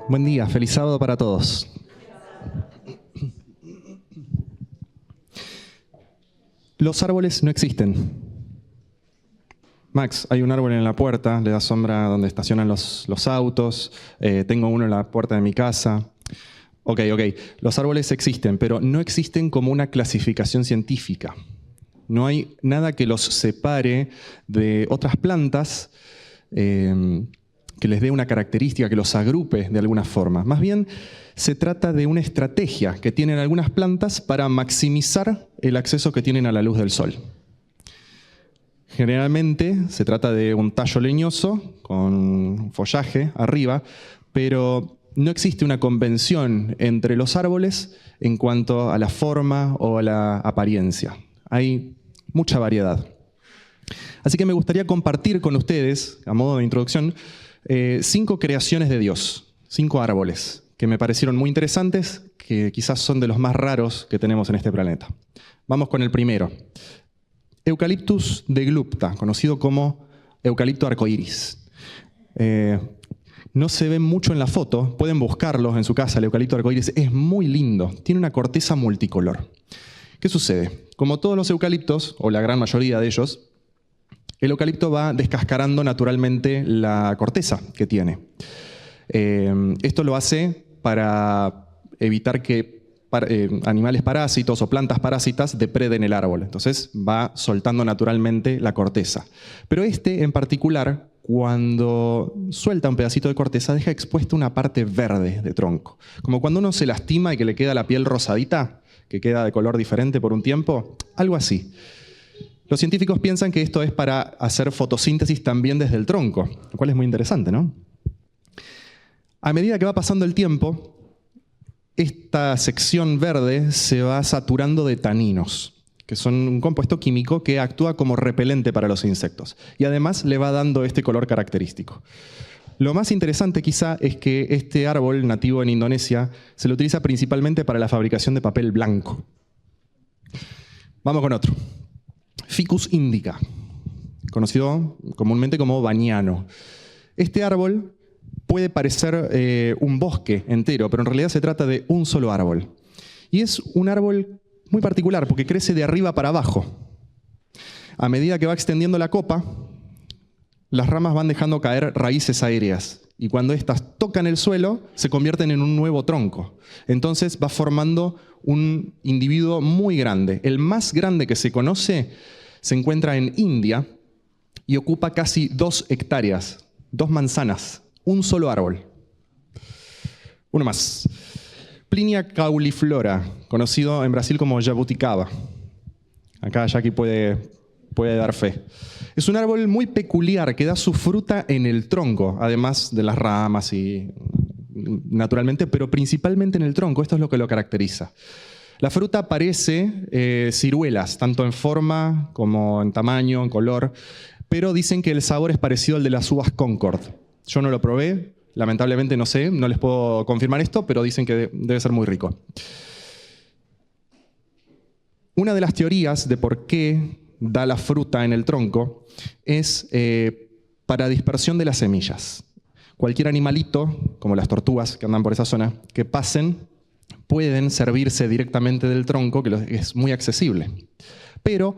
Buen día, feliz sábado para todos. Los árboles no existen. Max, hay un árbol en la puerta, le da sombra donde estacionan los autos, tengo uno en la puerta de mi casa. Ok, los árboles existen, pero no existen como una clasificación científica. No hay nada que los separe de otras plantas, que les dé una característica, que los agrupe de alguna forma. Más bien, se trata de una estrategia que tienen algunas plantas para maximizar el acceso que tienen a la luz del sol. Generalmente se trata de un tallo leñoso con follaje arriba, pero no existe una convención entre los árboles en cuanto a la forma o a la apariencia. Hay mucha variedad. Así que me gustaría compartir con ustedes, a modo de introducción, 5 creaciones de Dios, 5 árboles, que me parecieron muy interesantes, que quizás son de los más raros que tenemos en este planeta. Vamos con el primero. Eucaliptus deglupta, conocido como eucalipto arcoíris. No se ve mucho en la foto, pueden buscarlo en su casa, el eucalipto arcoíris es muy lindo, tiene una corteza multicolor. ¿Qué sucede? Como todos los eucaliptos, o la gran mayoría de ellos, el eucalipto va descascarando naturalmente la corteza que tiene. Esto lo hace para evitar que animales parásitos o plantas parásitas depreden el árbol. Entonces va soltando naturalmente la corteza. Pero este en particular, cuando suelta un pedacito de corteza, deja expuesta una parte verde de tronco. Como cuando uno se lastima y que le queda la piel rosadita, que queda de color diferente por un tiempo, algo así. Los científicos piensan que esto es para hacer fotosíntesis también desde el tronco, lo cual es muy interesante, ¿no? A medida que va pasando el tiempo, esta sección verde se va saturando de taninos, que son un compuesto químico que actúa como repelente para los insectos, y además le va dando este color característico. Lo más interesante quizá es que este árbol nativo en Indonesia se lo utiliza principalmente para la fabricación de papel blanco. Vamos con otro. Ficus indica, conocido comúnmente como baniano. Este árbol puede parecer un bosque entero, pero en realidad se trata de un solo árbol. Y es un árbol muy particular porque crece de arriba para abajo. A medida que va extendiendo la copa, las ramas van dejando caer raíces aéreas. Y cuando éstas tocan el suelo, se convierten en un nuevo tronco. Entonces va formando un individuo muy grande. El más grande que se conoce se encuentra en India y ocupa casi 2 hectáreas, 2 manzanas, un solo árbol. Uno más. Plinia cauliflora, conocido en Brasil como jabuticaba. Acá Jackie puede dar fe. Es un árbol muy peculiar que da su fruta en el tronco, además de las ramas y naturalmente, pero principalmente en el tronco. Esto es lo que lo caracteriza. La fruta parece ciruelas, tanto en forma como en tamaño, en color, pero dicen que el sabor es parecido al de las uvas Concord. Yo no lo probé, lamentablemente no sé, no les puedo confirmar esto, pero dicen que debe ser muy rico. Una de las teorías de por qué da la fruta en el tronco es para dispersión de las semillas. Cualquier animalito, como las tortugas que andan por esa zona, que pasen, pueden servirse directamente del tronco, que es muy accesible. Pero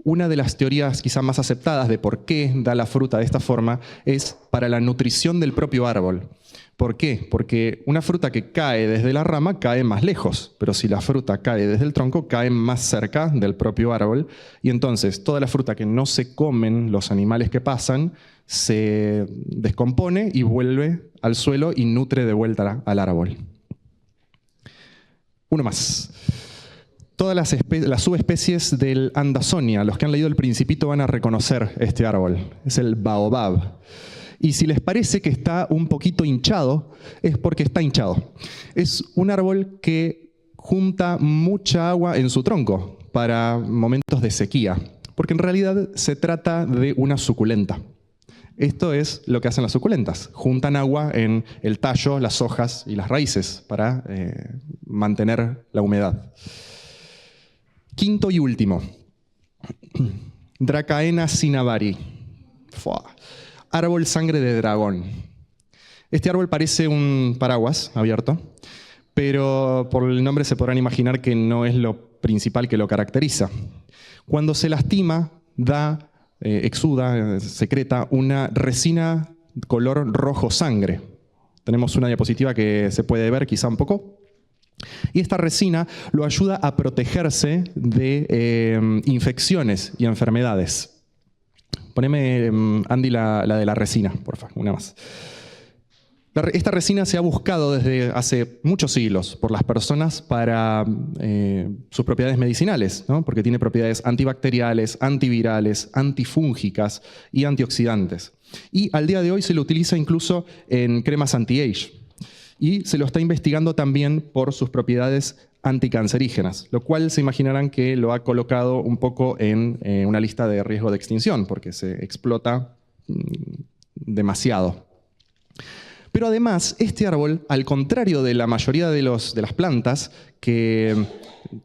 una de las teorías quizá más aceptadas de por qué da la fruta de esta forma es para la nutrición del propio árbol. ¿Por qué? Porque una fruta que cae desde la rama cae más lejos, pero si la fruta cae desde el tronco, cae más cerca del propio árbol, y entonces toda la fruta que no se comen los animales que pasan se descompone y vuelve al suelo y nutre de vuelta al árbol. Uno más. Todas las subespecies del Andazonia, los que han leído El Principito van a reconocer este árbol. Es el baobab. Y si les parece que está un poquito hinchado, es porque está hinchado. Es un árbol que junta mucha agua en su tronco para momentos de sequía, porque en realidad se trata de una suculenta. Esto es lo que hacen las suculentas. Juntan agua en el tallo, las hojas y las raíces para mantener la humedad. Quinto y último. Dracaena cinnabarri. Árbol sangre de dragón. Este árbol parece un paraguas abierto, pero por el nombre se podrán imaginar que no es lo principal que lo caracteriza. Cuando se lastima, exuda, secreta una resina color rojo sangre. Tenemos una diapositiva que se puede ver quizá un poco. Y esta resina lo ayuda a protegerse de infecciones y enfermedades. Poneme, Andy, la de la resina, por favor, una más. Esta resina se ha buscado desde hace muchos siglos por las personas para sus propiedades medicinales, ¿no? Porque tiene propiedades antibacteriales, antivirales, antifúngicas y antioxidantes. Y al día de hoy se lo utiliza incluso en cremas anti-age. Y se lo está investigando también por sus propiedades anticancerígenas, lo cual se imaginarán que lo ha colocado un poco en una lista de riesgo de extinción, porque se explota demasiado. Pero además, este árbol, al contrario de la mayoría de las plantas que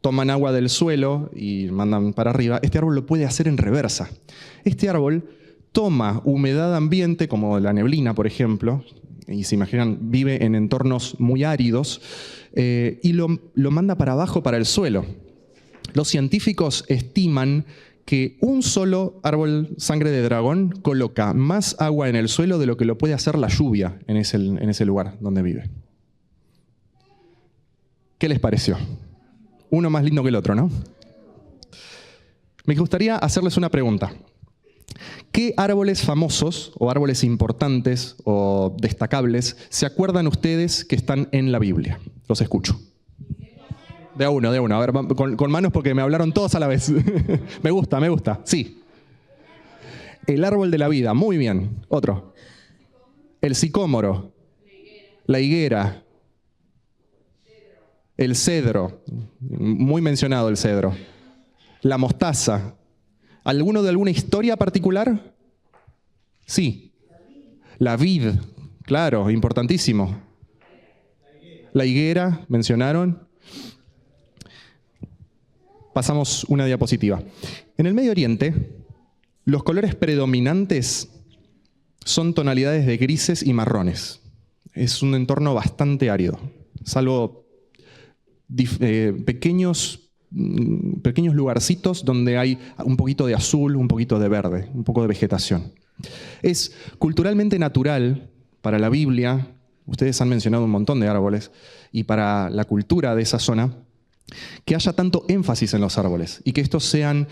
toman agua del suelo y mandan para arriba, este árbol lo puede hacer en reversa. Este árbol toma humedad ambiente, como la neblina, por ejemplo, y se imaginan, vive en entornos muy áridos, y lo manda para abajo, para el suelo. Los científicos estiman que un solo árbol sangre de dragón coloca más agua en el suelo de lo que lo puede hacer la lluvia en ese lugar donde vive. ¿Qué les pareció? Uno más lindo que el otro, ¿no? Me gustaría hacerles una pregunta. ¿Qué árboles famosos o árboles importantes o destacables se acuerdan ustedes que están en la Biblia? Los escucho. De a uno. A ver, con manos porque me hablaron todos a la vez. Me gusta. Sí. El árbol de la vida. Muy bien. Otro. El sicómoro. La higuera. El cedro. Muy mencionado el cedro. La mostaza. ¿Alguno de alguna historia particular? Sí. La vid. Claro, importantísimo. La higuera, mencionaron. Pasamos una diapositiva. En el Medio Oriente, los colores predominantes son tonalidades de grises y marrones. Es un entorno bastante árido, salvo pequeños lugarcitos donde hay un poquito de azul, un poquito de verde, un poco de vegetación. Es culturalmente natural para la Biblia, ustedes han mencionado un montón de árboles, y para la cultura de esa zona, que haya tanto énfasis en los árboles y que estos sean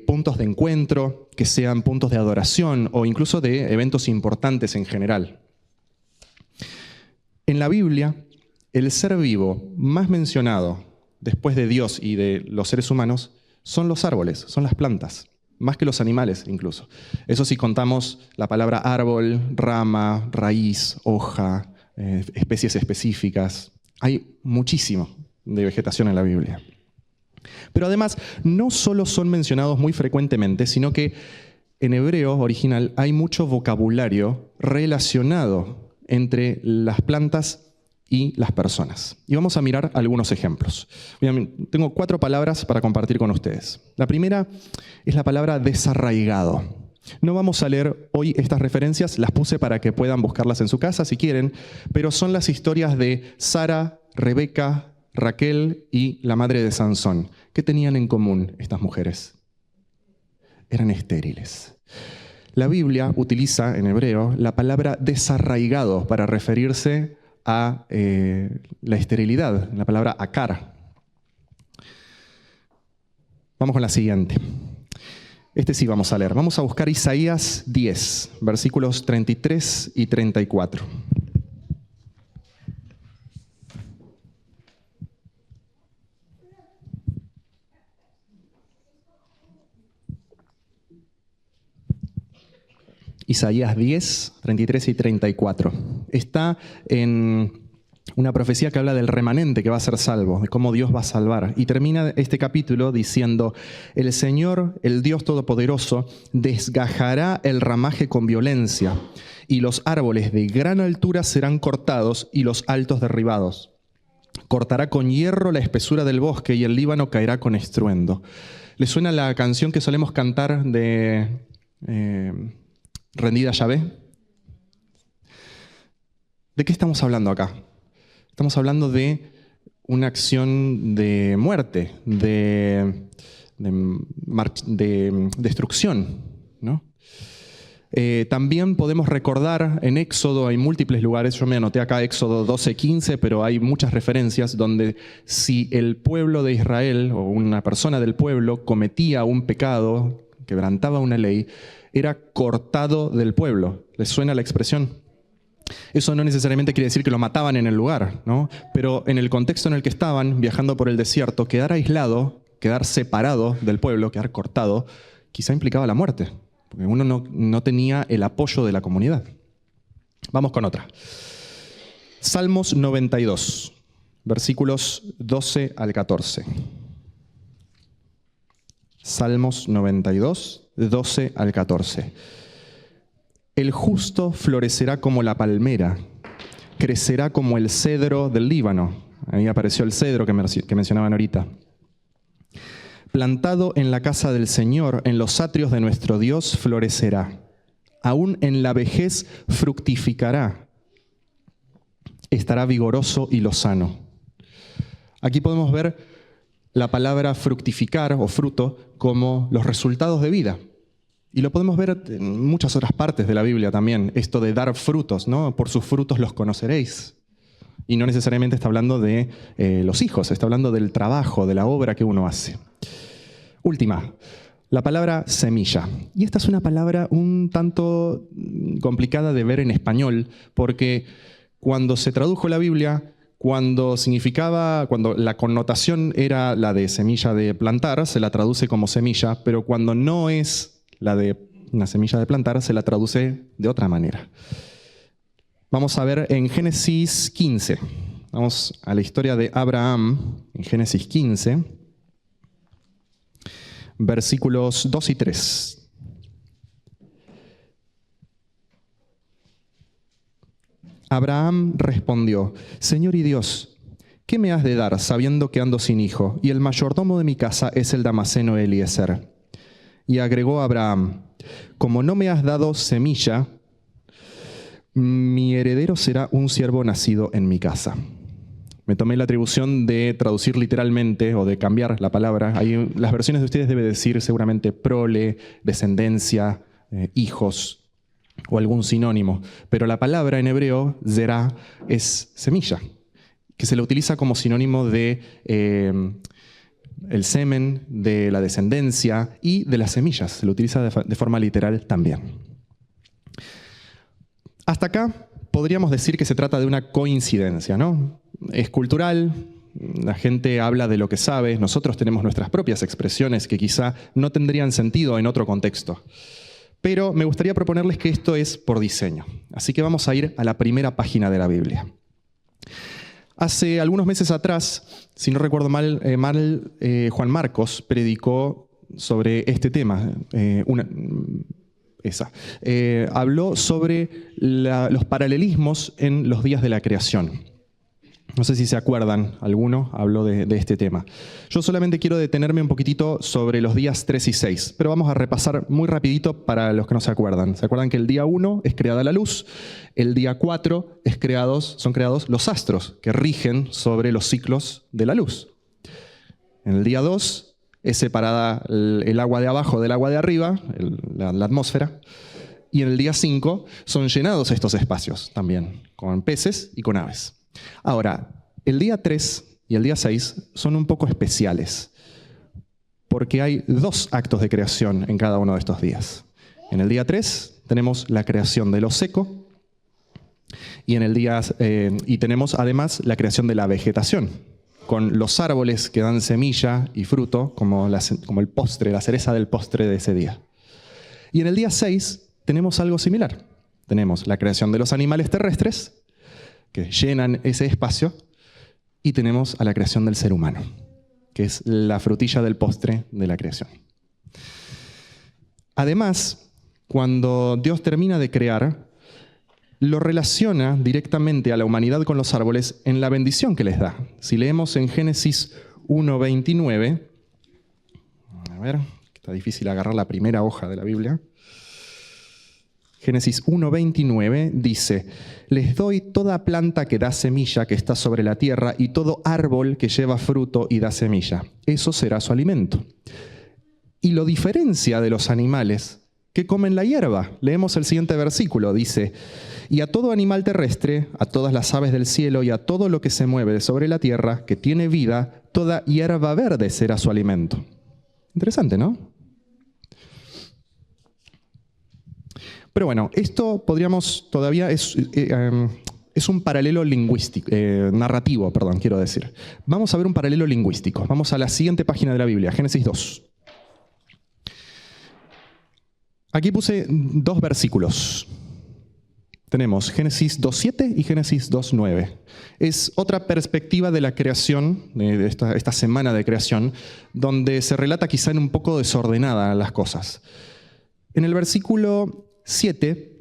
puntos de encuentro, que sean puntos de adoración o incluso de eventos importantes en general. En la Biblia, el ser vivo más mencionado después de Dios y de los seres humanos son los árboles, son las plantas, más que los animales incluso. Eso si contamos la palabra árbol, rama, raíz, hoja, especies específicas. Hay muchísimo de vegetación en la Biblia. Pero además, no solo son mencionados muy frecuentemente, sino que en hebreo original hay mucho vocabulario relacionado entre las plantas y las personas. Y vamos a mirar algunos ejemplos. Tengo 4 palabras para compartir con ustedes. La primera es la palabra desarraigado. No vamos a leer hoy estas referencias, las puse para que puedan buscarlas en su casa si quieren, pero son las historias de Sara, Rebeca, Raquel y la madre de Sansón. ¿Qué tenían en común estas mujeres? Eran estériles. La Biblia utiliza en hebreo la palabra desarraigado para referirse a la esterilidad, la palabra akar. Vamos con la siguiente. Este sí vamos a leer. Vamos a buscar Isaías 10, versículos 33 y 34. Isaías 10, 33 y 34. Está en una profecía que habla del remanente que va a ser salvo, de cómo Dios va a salvar. Y termina este capítulo diciendo: el Señor, el Dios Todopoderoso, desgajará el ramaje con violencia, y los árboles de gran altura serán cortados y los altos derribados. Cortará con hierro la espesura del bosque y el Líbano caerá con estruendo. ¿Les suena la canción que solemos cantar de Rendida a Yahvé? ¿De qué estamos hablando acá? Estamos hablando de una acción de muerte, de destrucción, ¿no? También podemos recordar en Éxodo, hay múltiples lugares, yo me anoté acá Éxodo 12:15, pero hay muchas referencias donde si el pueblo de Israel o una persona del pueblo cometía un pecado, quebrantaba una ley, era cortado del pueblo. ¿Les suena la expresión? Eso no necesariamente quiere decir que lo mataban en el lugar, ¿no? Pero en el contexto en el que estaban, viajando por el desierto, quedar aislado, quedar separado del pueblo, quedar cortado, quizá implicaba la muerte, porque uno no tenía el apoyo de la comunidad. Vamos con otra. Salmos 92, versículos 12 al 14. Salmos 92, 12 al 14. El justo florecerá como la palmera, crecerá como el cedro del Líbano. Ahí apareció el cedro que mencionaban ahorita. Plantado en la casa del Señor, en los atrios de nuestro Dios, florecerá. Aún en la vejez fructificará. Estará vigoroso y lozano. Aquí podemos ver la palabra fructificar o fruto como los resultados de vida. Y lo podemos ver en muchas otras partes de la Biblia también, esto de dar frutos, ¿no? Por sus frutos los conoceréis. Y no necesariamente está hablando de los hijos, está hablando del trabajo, de la obra que uno hace. Última, la palabra semilla. Y esta es una palabra un tanto complicada de ver en español, porque cuando se tradujo la Biblia, cuando la connotación era la de semilla de plantar, se la traduce como semilla, pero cuando no es la de una semilla de plantar, se la traduce de otra manera. Vamos a ver en Génesis 15. Vamos a la historia de Abraham, en Génesis 15, versículos 2 y 3. Abraham respondió: Señor y Dios, ¿qué me has de dar sabiendo que ando sin hijo? Y el mayordomo de mi casa es el damaseno Eliezer. Y agregó Abraham: como no me has dado semilla, mi heredero será un siervo nacido en mi casa. Me tomé la atribución de traducir literalmente o de cambiar la palabra. Ahí, las versiones de ustedes deben decir seguramente prole, descendencia, hijos o algún sinónimo. Pero la palabra en hebreo, zerá, es semilla, que se la utiliza como sinónimo de el semen, de la descendencia y de las semillas. Se lo utiliza de forma literal también. Hasta acá podríamos decir que se trata de una coincidencia, ¿no? Es cultural, la gente habla de lo que sabe, nosotros tenemos nuestras propias expresiones que quizá no tendrían sentido en otro contexto. Pero me gustaría proponerles que esto es por diseño. Así que vamos a ir a la primera página de la Biblia. Hace algunos meses atrás, si no recuerdo mal, Juan Marcos predicó sobre este tema. Habló sobre los paralelismos en los días de la creación. No sé si se acuerdan, alguno habló de este tema. Yo solamente quiero detenerme un poquitito sobre los días 3 y 6, pero vamos a repasar muy rapidito para los que no se acuerdan. ¿Se acuerdan que el día 1 es creada la luz? El día 4 son creados los astros, que rigen sobre los ciclos de la luz. En el día 2 es separada el agua de abajo del agua de arriba, la atmósfera. Y en el día 5 son llenados estos espacios también, con peces y con aves. Ahora, el día 3 y el día 6 son un poco especiales, porque hay 2 actos de creación en cada uno de estos días. En el día 3 tenemos la creación de lo seco y tenemos además la creación de la vegetación, con los árboles que dan semilla y fruto como el postre, la cereza del postre de ese día. Y en el día 6 tenemos algo similar. Tenemos la creación de los animales terrestres, que llenan ese espacio, y tenemos a la creación del ser humano, que es la frutilla del postre de la creación. Además, cuando Dios termina de crear, lo relaciona directamente a la humanidad con los árboles en la bendición que les da. Si leemos en Génesis 1:29, a ver, está difícil agarrar la primera hoja de la Biblia. Génesis 1:29 dice: les doy toda planta que da semilla que está sobre la tierra y todo árbol que lleva fruto y da semilla. Eso será su alimento. Y lo diferencia de los animales que comen la hierba. Leemos el siguiente versículo, dice: y a todo animal terrestre, a todas las aves del cielo y a todo lo que se mueve sobre la tierra, que tiene vida, toda hierba verde será su alimento. Interesante, ¿no? Pero bueno, esto podríamos todavía es un paralelo lingüístico, narrativo, perdón, quiero decir. Vamos a ver un paralelo lingüístico. Vamos a la siguiente página de la Biblia, Génesis 2. Aquí puse 2 versículos. Tenemos Génesis 2:7 y Génesis 2:9. Es otra perspectiva de la creación, de esta semana de creación, donde se relata quizá en un poco desordenada las cosas. En el versículo 7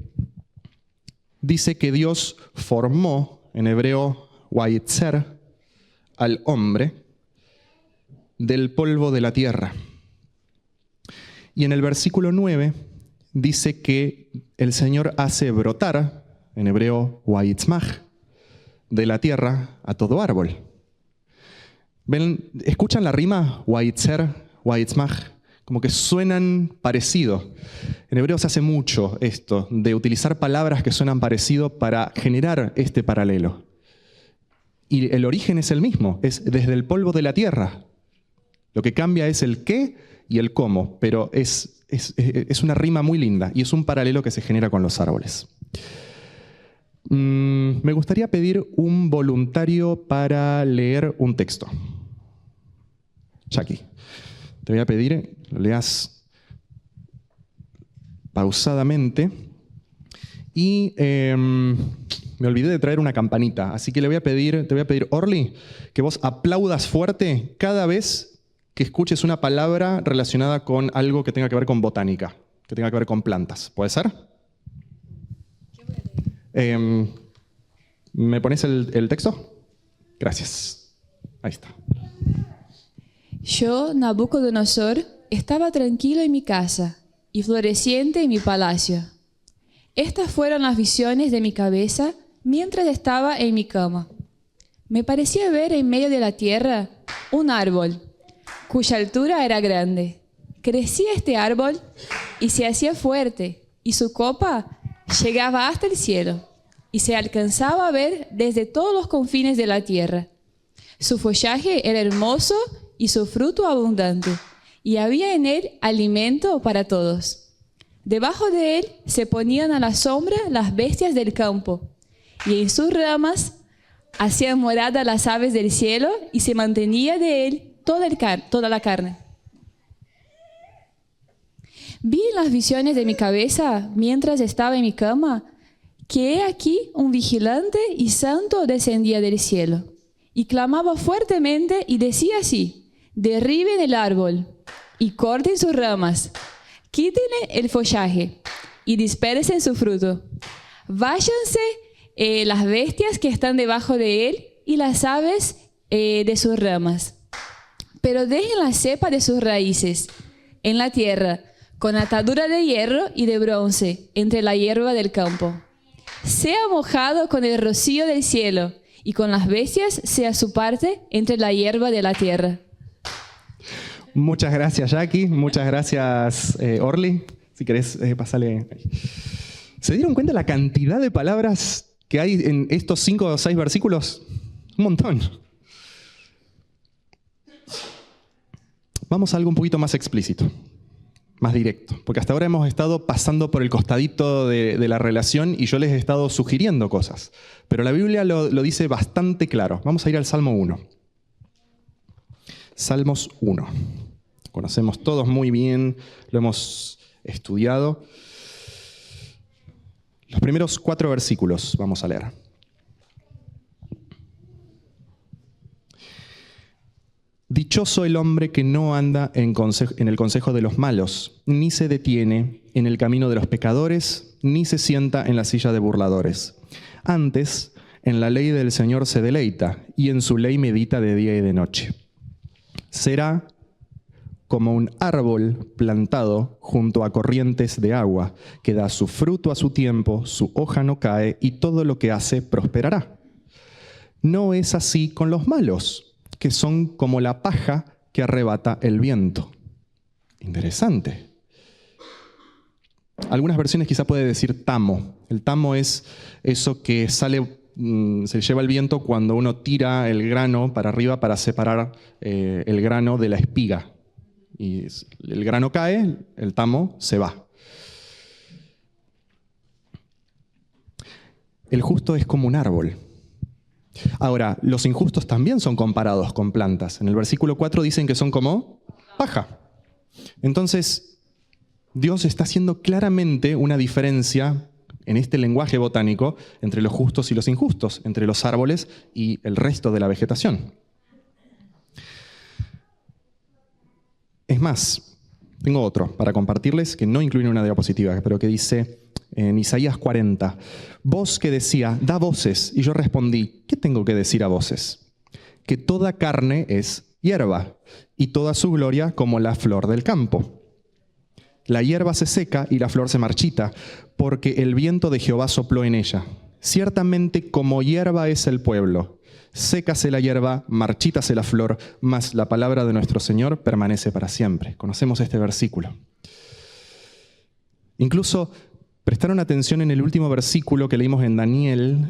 dice que Dios formó, en hebreo, Wayetzer, al hombre del polvo de la tierra. Y en el versículo 9 dice que el Señor hace brotar, en hebreo, Wayitzmach, de la tierra a todo árbol. ¿Ven? ¿Escuchan la rima? Wayetzer, Wayitzmach. Como que suenan parecido. En hebreo se hace mucho esto, de utilizar palabras que suenan parecido para generar este paralelo. Y el origen es el mismo, es desde el polvo de la tierra. Lo que cambia es el qué y el cómo, pero es una rima muy linda y es un paralelo que se genera con los árboles. Me gustaría pedir un voluntario para leer un texto. Jackie. Te voy a pedir que lo leas pausadamente. Y me olvidé de traer una campanita, así que te voy a pedir, Orly, que vos aplaudas fuerte cada vez que escuches una palabra relacionada con algo que tenga que ver con botánica, que tenga que ver con plantas. ¿Puede ser? ¿Me pones el texto? Gracias. Ahí está. Yo, Nabucodonosor, estaba tranquilo en mi casa y floreciente en mi palacio. Estas fueron las visiones de mi cabeza mientras estaba en mi cama. Me parecía ver en medio de la tierra un árbol, cuya altura era grande. Crecía este árbol y se hacía fuerte, y su copa llegaba hasta el cielo, y se alcanzaba a ver desde todos los confines de la tierra. Su follaje era hermoso y su fruto abundante, y había en él alimento para todos. Debajo de él se ponían a la sombra las bestias del campo, y en sus ramas hacían morada las aves del cielo, y se mantenía de él toda la carne. Vi en las visiones de mi cabeza, mientras estaba en mi cama, que he aquí un vigilante y santo descendía del cielo, y clamaba fuertemente y decía así: derriben el árbol y corten sus ramas, quítenle el follaje y dispersen su fruto. Váyanse las bestias que están debajo de él y las aves de sus ramas. Pero dejen la cepa de sus raíces en la tierra, con atadura de hierro y de bronce entre la hierba del campo. Sea mojado con el rocío del cielo, y con las bestias sea su parte entre la hierba de la tierra. Muchas gracias, Jackie. Muchas gracias, Orly. Si querés, pasale. ¿Se dieron cuenta la cantidad de palabras que hay en estos 5 o 6 versículos? Un montón. Vamos a algo un poquito más explícito, más directo, porque hasta ahora hemos estado pasando por el costadito de la relación y yo les he estado sugiriendo cosas, pero la Biblia lo dice bastante claro. Vamos a ir al Salmo 1. Salmos 1. Conocemos todos muy bien, lo hemos estudiado. Los primeros 4 versículos vamos a leer. Dichoso el hombre que no anda en el consejo de los malos, ni se detiene en el camino de los pecadores, ni se sienta en la silla de burladores. Antes, en la ley del Señor se deleita, y en su ley medita de día y de noche. Será como un árbol plantado junto a corrientes de agua, que da su fruto a su tiempo, su hoja no cae y todo lo que hace prosperará. No es así con los malos, que son como la paja que arrebata el viento. Interesante. Algunas versiones quizá puede decir tamo. El tamo es eso que sale, se lleva el viento cuando uno tira el grano para arriba para separar el grano de la espiga. Y el grano cae, el tamo se va. El justo es como un árbol. Ahora, los injustos también son comparados con plantas. En el versículo 4 dicen que son como paja. Entonces, Dios está haciendo claramente una diferencia en este lenguaje botánico entre los justos y los injustos, entre los árboles y el resto de la vegetación. Es más, tengo otro para compartirles que no incluye una diapositiva, pero que dice en Isaías 40, voz que decía, da voces, y yo respondí, ¿qué tengo que decir a voces? Que toda carne es hierba, y toda su gloria como la flor del campo. La hierba se seca y la flor se marchita, porque el viento de Jehová sopló en ella. Ciertamente como hierba es el pueblo. Sécase la hierba, marchítase la flor, mas la palabra de nuestro Señor permanece para siempre. Conocemos este versículo. Incluso prestaron atención en el último versículo que leímos en Daniel,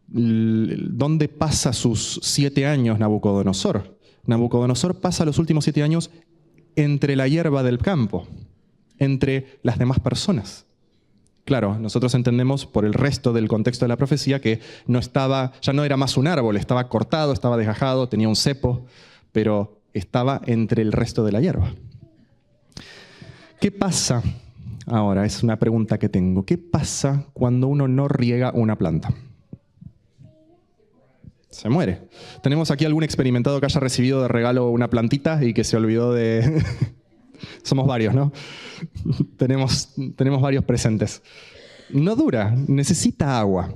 donde pasa sus 7 años Nabucodonosor. Nabucodonosor pasa los últimos 7 años entre la hierba del campo, entre las demás personas. Claro, nosotros entendemos por el resto del contexto de la profecía que ya no era más un árbol, estaba cortado, estaba desgajado, tenía un cepo, pero estaba entre el resto de la hierba. ¿Qué pasa? Ahora, es una pregunta que tengo. ¿Qué pasa cuando uno no riega una planta? Se muere. ¿Tenemos aquí algún experimentado que haya recibido de regalo una plantita y que se olvidó de...? Somos varios, ¿no? Tenemos varios presentes. No dura, necesita agua.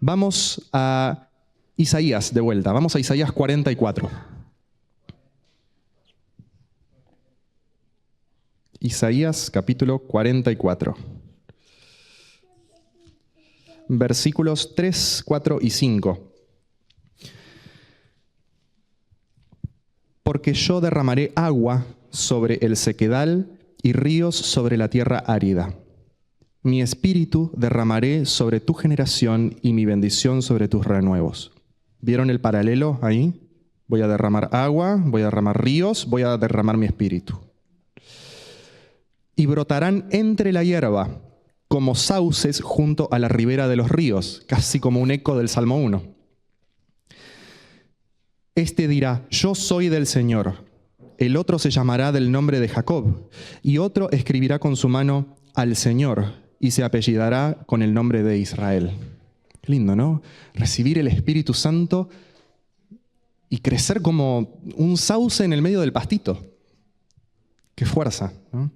Vamos a Isaías de vuelta. Vamos a Isaías 44. Isaías capítulo 44. Versículos 3, 4 y 5. Porque yo derramaré agua sobre el sequedal y ríos sobre la tierra árida. Mi espíritu derramaré sobre tu generación y mi bendición sobre tus renuevos. ¿Vieron el paralelo ahí? Voy a derramar agua, voy a derramar ríos, voy a derramar mi espíritu. Y brotarán entre la hierba como sauces junto a la ribera de los ríos, casi como un eco del Salmo 1. Este dirá, yo soy del Señor. El otro se llamará del nombre de Jacob, y otro escribirá con su mano al Señor, y se apellidará con el nombre de Israel. Qué lindo, ¿no? Recibir el Espíritu Santo y crecer como un sauce en el medio del pastito. Qué fuerza, ¿no?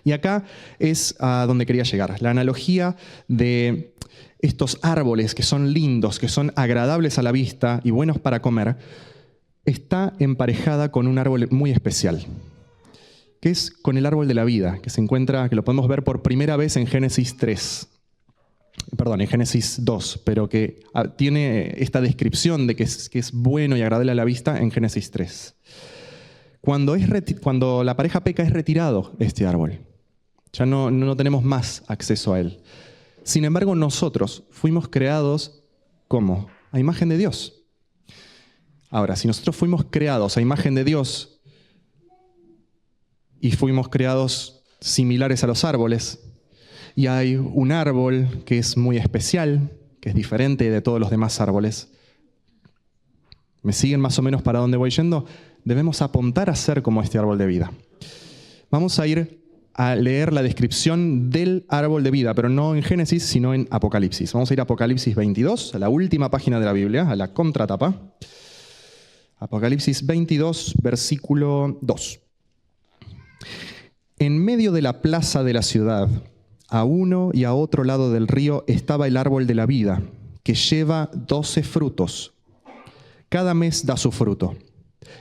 Y acá es a donde quería llegar. La analogía de estos árboles que son lindos, que son agradables a la vista y buenos para comer, está emparejada con un árbol muy especial, que es con el árbol de la vida, que lo podemos ver por primera vez en Génesis 2, pero que tiene esta descripción de que es bueno y agradable a la vista en Génesis 3. Cuando la pareja peca es retirado este árbol. Ya no tenemos más acceso a él. Sin embargo, nosotros fuimos creados ¿cómo? A imagen de Dios. Ahora, si nosotros fuimos creados a imagen de Dios y fuimos creados similares a los árboles, y hay un árbol que es muy especial, que es diferente de todos los demás árboles, ¿me siguen más o menos para dónde voy yendo? Debemos apuntar a ser como este árbol de vida. Vamos a ir a leer la descripción del árbol de vida, pero no en Génesis, sino en Apocalipsis. Vamos a ir a Apocalipsis 22, a la última página de la Biblia, a la contratapa. Apocalipsis 22, versículo 2. En medio de la plaza de la ciudad, a uno y a otro lado del río, estaba el árbol de la vida, que lleva 12 frutos. Cada mes da su fruto.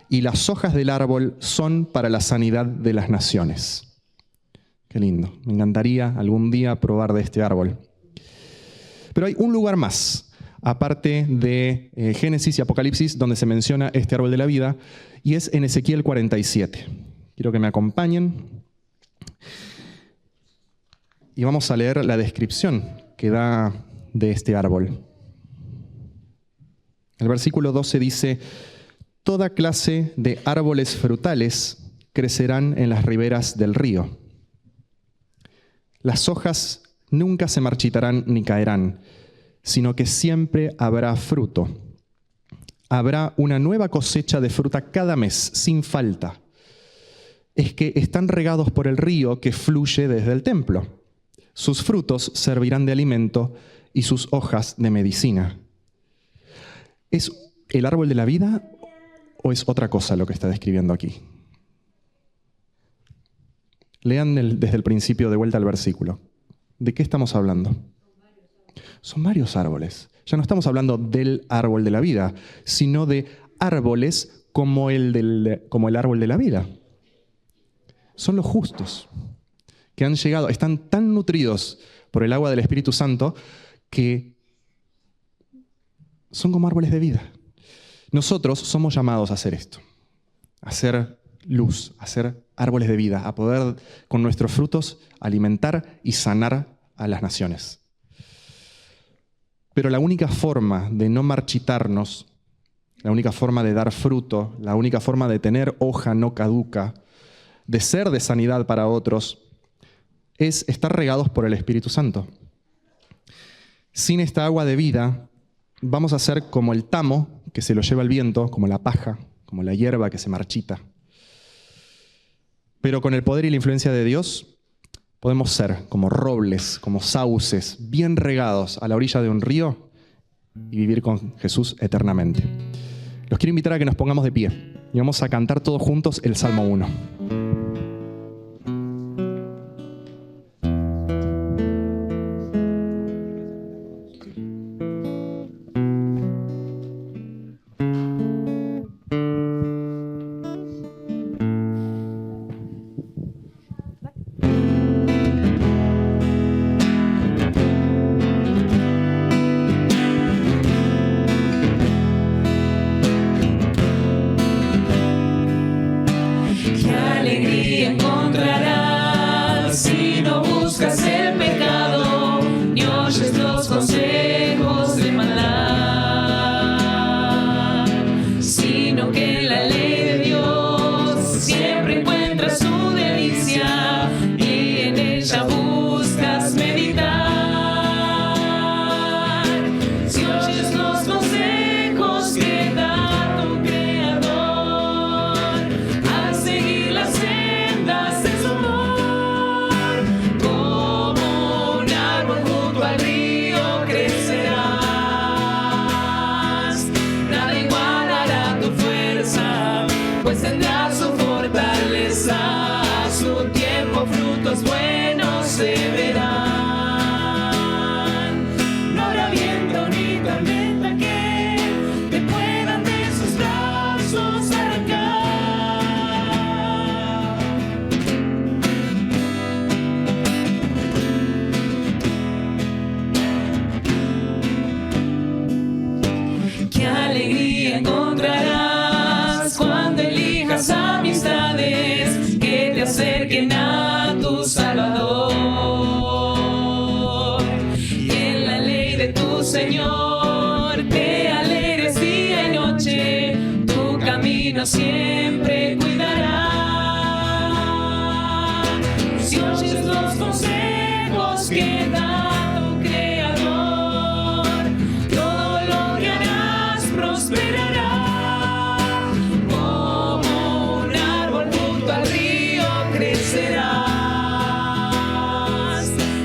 y las hojas del árbol son para la sanidad de las naciones. Qué lindo. Me encantaría algún día probar de este árbol. Pero hay un lugar más, aparte de Génesis y Apocalipsis, donde se menciona este árbol de la vida, y es en Ezequiel 47. Quiero que me acompañen. Y vamos a leer la descripción que da de este árbol. El versículo 12 dice: toda clase de árboles frutales crecerán en las riberas del río. Las hojas nunca se marchitarán ni caerán, sino que siempre habrá fruto. Habrá una nueva cosecha de fruta cada mes, sin falta. Es que están regados por el río que fluye desde el templo. Sus frutos servirán de alimento y sus hojas de medicina. ¿Es el árbol de la vida o es otra cosa lo que está describiendo aquí? Lean desde el principio de vuelta al versículo. ¿De qué estamos hablando? Son varios árboles. Ya no estamos hablando del árbol de la vida, sino de árboles como el árbol de la vida. Son los justos que han llegado, están tan nutridos por el agua del Espíritu Santo que son como árboles de vida. Nosotros somos llamados a hacer esto, a hacer luz, a ser árboles de vida, a poder con nuestros frutos alimentar y sanar a las naciones. Pero la única forma de no marchitarnos, la única forma de dar fruto, la única forma de tener hoja no caduca, de ser de sanidad para otros, es estar regados por el Espíritu Santo. Sin esta agua de vida, vamos a ser como el tamo que se lo lleva el viento, como la paja, como la hierba que se marchita. Pero con el poder y la influencia de Dios, podemos ser como robles, como sauces, bien regados a la orilla de un río y vivir con Jesús eternamente. Los quiero invitar a que nos pongamos de pie y vamos a cantar todos juntos el Salmo 1. Siempre cuidará. Si oyes los consejos que da tu Creador, todo lo que harás prosperará. Como un árbol junto al río crecerás.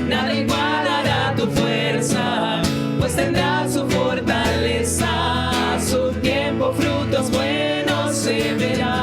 Nada igualará tu fuerza, pues tendrás su fortaleza. A su tiempo frutos buenos se verán.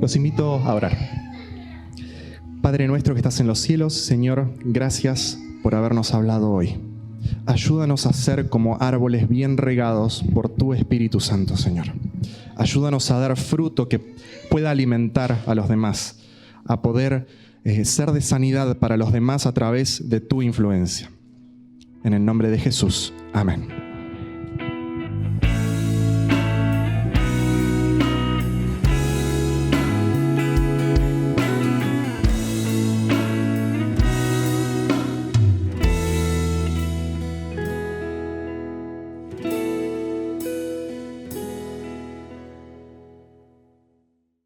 Los invito a orar. Padre nuestro que estás en los cielos, Señor, gracias por habernos hablado hoy. Ayúdanos a ser como árboles bien regados por tu Espíritu Santo, Señor. Ayúdanos a dar fruto que pueda alimentar a los demás, a poder ser de sanidad para los demás a través de tu influencia. En el nombre de Jesús. Amén.